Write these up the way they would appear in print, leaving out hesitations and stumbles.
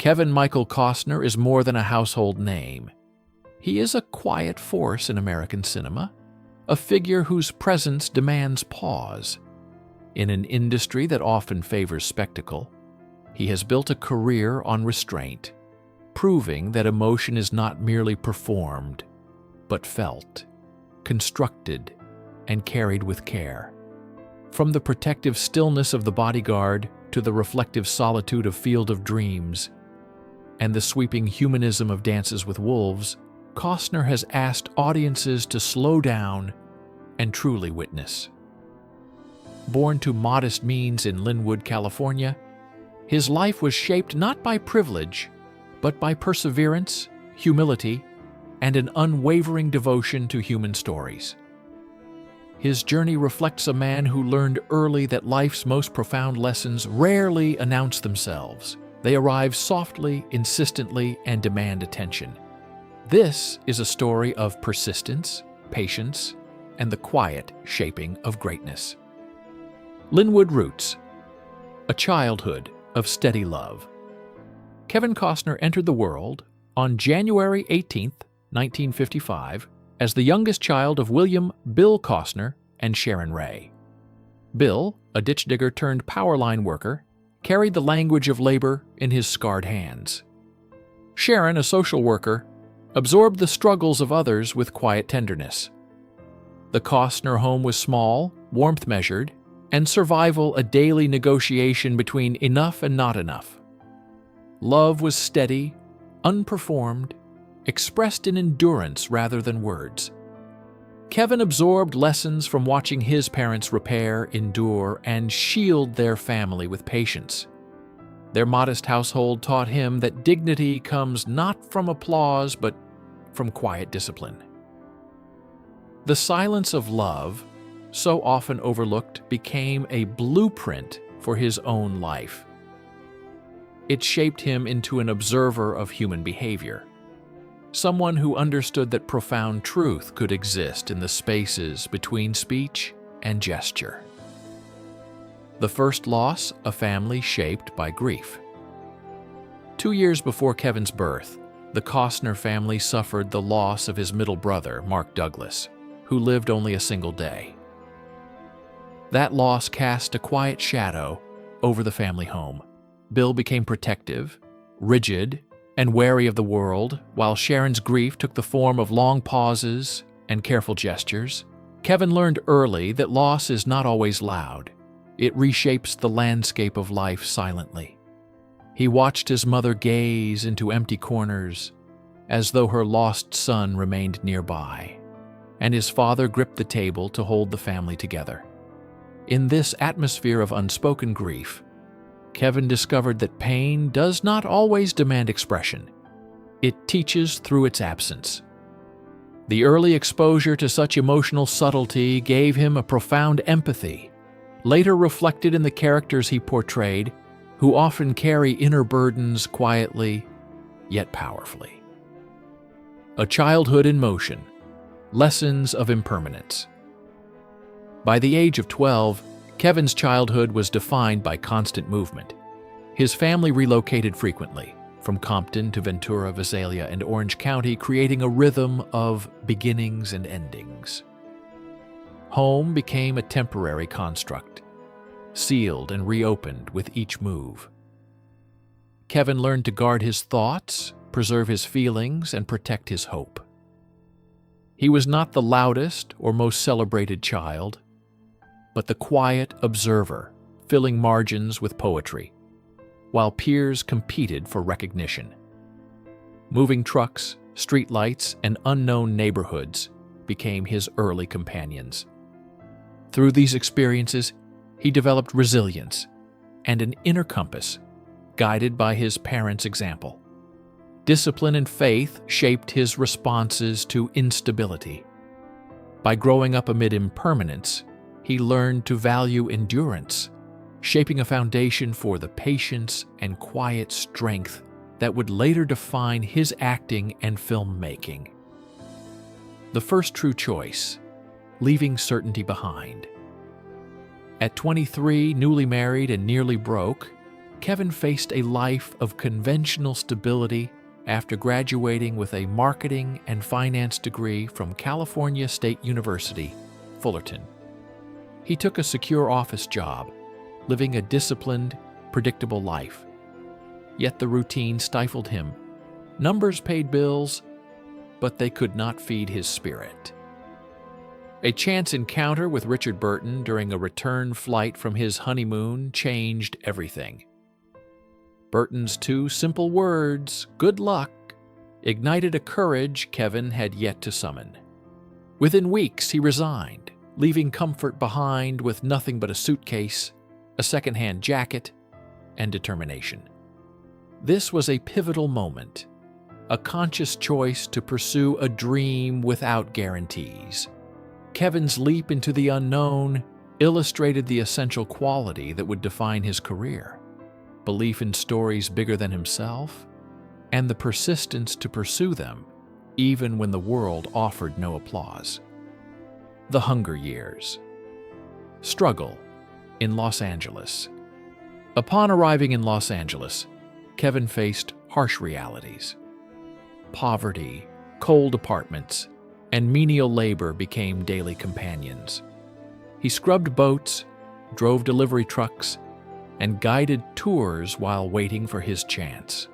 Kevin Michael Costner is more than a household name. He is a quiet force in American cinema, a figure whose presence demands pause. In an industry that often favors spectacle, he has built a career on restraint, proving that emotion is not merely performed, but felt, constructed, and carried with care. From the protective stillness of the Bodyguard to the reflective solitude of Field of Dreams and the sweeping humanism of Dances with Wolves, Costner has asked audiences to slow down and truly witness. Born to modest means in Linwood, California, his life was shaped not by privilege, but by perseverance, humility, and an unwavering devotion to human stories. His journey reflects a man who learned early that life's most profound lessons rarely announce themselves. They arrive softly, insistently, and demand attention. This is a story of persistence, patience, and the quiet shaping of greatness. Linwood Roots, a childhood of steady love. Kevin Costner entered the world on January 18, 1955, as the youngest child of William Bill Costner and Sharon Ray. Bill, a ditch digger turned power line worker, carried the language of labor in his scarred hands. Sharon, a social worker, absorbed the struggles of others with quiet tenderness. The Costner home was small, warmth measured, and survival a daily negotiation between enough and not enough. Love was steady, unperformed, expressed in endurance rather than words. Kevin absorbed lessons from watching his parents repair, endure, and shield their family with patience. Their modest household taught him that dignity comes not from applause but from quiet discipline. The silence of love, so often overlooked, became a blueprint for his own life. It shaped him into an observer of human behavior, someone who understood that profound truth could exist in the spaces between speech and gesture. The first loss, a family shaped by grief. 2 years before Kevin's birth, the Costner family suffered the loss of his middle brother, Mark Douglas, who lived only a single day. That loss cast a quiet shadow over the family home. Bill became protective, rigid, and wary of the world, while Sharon's grief took the form of long pauses and careful gestures. Kevin learned early that loss is not always loud. It reshapes the landscape of life silently. He watched his mother gaze into empty corners as though her lost son remained nearby, and his father gripped the table to hold the family together. In this atmosphere of unspoken grief, Kevin discovered that pain does not always demand expression. It teaches through its absence. The early exposure to such emotional subtlety gave him a profound empathy, later reflected in the characters he portrayed, who often carry inner burdens quietly, yet powerfully. A childhood in motion, lessons of impermanence. By the age of 12, Kevin's childhood was defined by constant movement. His family relocated frequently, from Compton to Ventura, Visalia, and Orange County, creating a rhythm of beginnings and endings. Home became a temporary construct, sealed and reopened with each move. Kevin learned to guard his thoughts, preserve his feelings, and protect his hope. He was not the loudest or most celebrated child, but the quiet observer, filling margins with poetry, while peers competed for recognition. Moving trucks, streetlights, and unknown neighborhoods became his early companions. Through these experiences, he developed resilience and an inner compass, guided by his parents' example. Discipline and faith shaped his responses to instability. By growing up amid impermanence, he learned to value endurance, shaping a foundation for the patience and quiet strength that would later define his acting and filmmaking. The first true choice, leaving certainty behind. At 23, newly married and nearly broke, Kevin faced a life of conventional stability after graduating with a marketing and finance degree from California State University, Fullerton. He took a secure office job, living a disciplined, predictable life. Yet the routine stifled him. Numbers paid bills, but they could not feed his spirit. A chance encounter with Richard Burton during a return flight from his honeymoon changed everything. Burton's two simple words, "good luck," ignited a courage Kevin had yet to summon. Within weeks, he resigned, leaving comfort behind with nothing but a suitcase, a second-hand jacket, and determination. This was a pivotal moment, a conscious choice to pursue a dream without guarantees. Kevin's leap into the unknown illustrated the essential quality that would define his career: belief in stories bigger than himself, and the persistence to pursue them, even when the world offered no applause. The Hunger Years. Struggle in Los Angeles. Upon arriving in Los Angeles, Kevin faced harsh realities. Poverty, cold apartments, and menial labor became daily companions. He scrubbed boats, drove delivery trucks, and guided tours while waiting for his chance.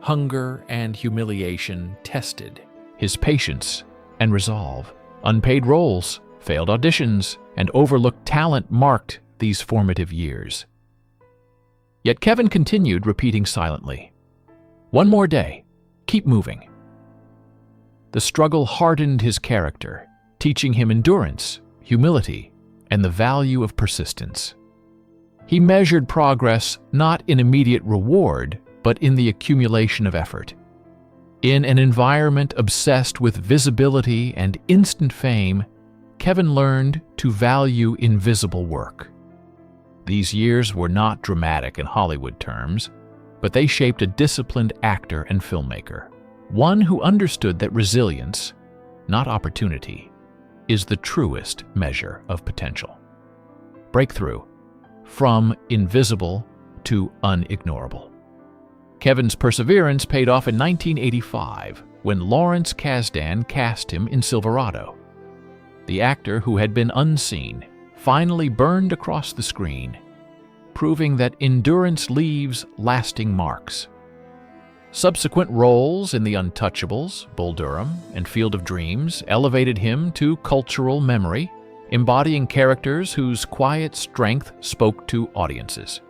Hunger and humiliation tested his patience and resolve. Unpaid roles, failed auditions, and overlooked talent marked these formative years. Yet Kevin continued, repeating silently, "One more day, keep moving." The struggle hardened his character, teaching him endurance, humility, and the value of persistence. He measured progress not in immediate reward, but in the accumulation of effort. In an environment obsessed with visibility and instant fame, Kevin learned to value invisible work. These years were not dramatic in Hollywood terms, but they shaped a disciplined actor and filmmaker, one who understood that resilience, not opportunity, is the truest measure of potential. Breakthrough, from invisible to unignorable. Kevin's perseverance paid off in 1985 when Lawrence Kasdan cast him in Silverado. The actor who had been unseen finally burned across the screen, proving that endurance leaves lasting marks. Subsequent roles in The Untouchables, Bull Durham, and Field of Dreams elevated him to cultural memory, embodying characters whose quiet strength spoke to audiences.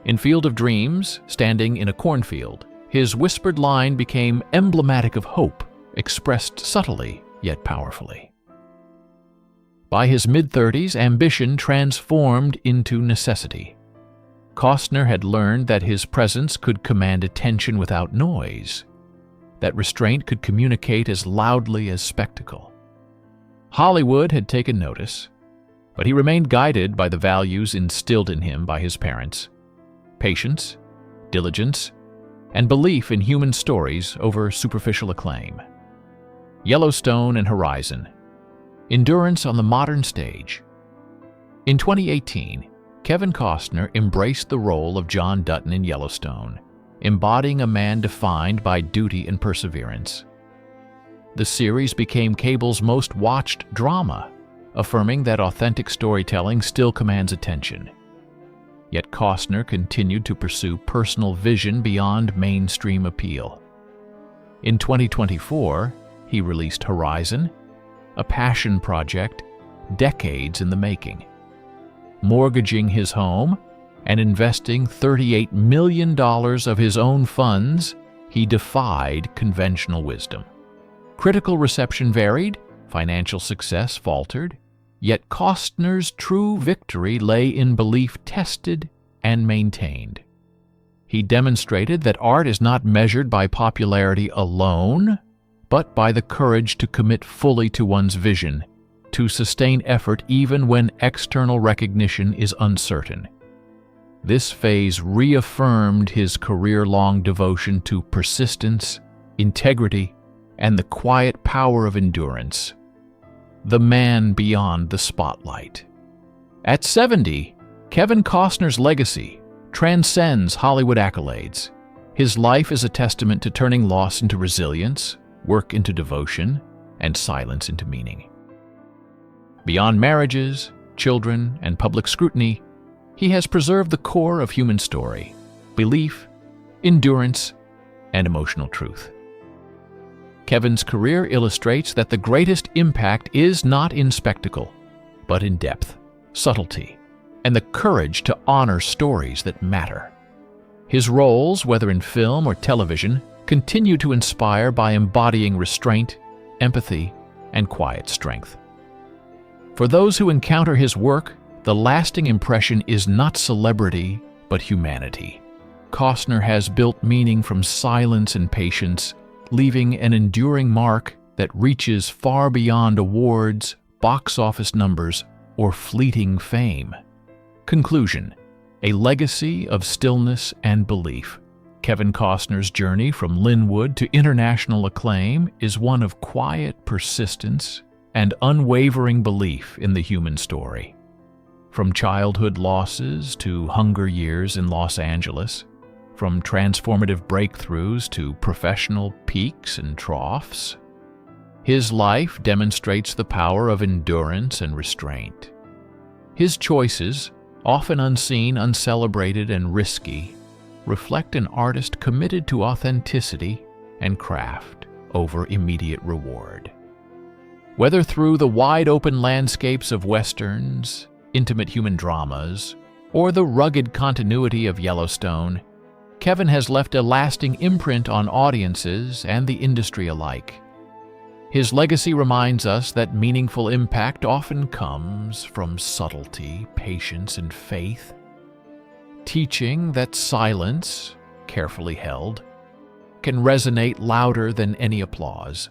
In Field of Dreams, standing in a cornfield, his whispered line became emblematic of hope, expressed subtly yet powerfully. By his mid-30s, ambition transformed into necessity. Costner had learned that his presence could command attention without noise, that restraint could communicate as loudly as spectacle. Hollywood had taken notice, but he remained guided by the values instilled in him by his parents: patience, diligence, and belief in human stories over superficial acclaim. Yellowstone and Horizon. Endurance on the modern stage. In 2018, Kevin Costner embraced the role of John Dutton in Yellowstone, embodying a man defined by duty and perseverance. The series became cable's most watched drama, affirming that authentic storytelling still commands attention. Yet Costner continued to pursue personal vision beyond mainstream appeal. In 2024, he released Horizon, a passion project decades in the making. Mortgaging his home and investing $38 million of his own funds, he defied conventional wisdom. Critical reception varied, financial success faltered, yet Costner's true victory lay in belief tested and maintained. He demonstrated that art is not measured by popularity alone, but by the courage to commit fully to one's vision, to sustain effort even when external recognition is uncertain. This phase reaffirmed his career-long devotion to persistence, integrity, and the quiet power of endurance. The man beyond the spotlight. At 70, Kevin Costner's legacy transcends Hollywood accolades. His life is a testament to turning loss into resilience, work into devotion, and silence into meaning. Beyond marriages, children, and public scrutiny, he has preserved the core of human story: belief, endurance, and emotional truth. Kevin's career illustrates that the greatest impact is not in spectacle, but in depth, subtlety, and the courage to honor stories that matter. His roles, whether in film or television, continue to inspire by embodying restraint, empathy, and quiet strength. For those who encounter his work, the lasting impression is not celebrity, but humanity. Costner has built meaning from silence and patience, leaving an enduring mark that reaches far beyond awards, box office numbers, or fleeting fame. Conclusion: a legacy of stillness and belief. Kevin Costner's journey from Linwood to international acclaim is one of quiet persistence and unwavering belief in the human story. From childhood losses to hunger years in Los Angeles, from transformative breakthroughs to professional peaks and troughs, his life demonstrates the power of endurance and restraint. His choices, often unseen, uncelebrated, and risky, reflect an artist committed to authenticity and craft over immediate reward. Whether through the wide-open landscapes of westerns, intimate human dramas, or the rugged continuity of Yellowstone, Kevin has left a lasting imprint on audiences and the industry alike. His legacy reminds us that meaningful impact often comes from subtlety, patience, and faith, teaching that silence, carefully held, can resonate louder than any applause.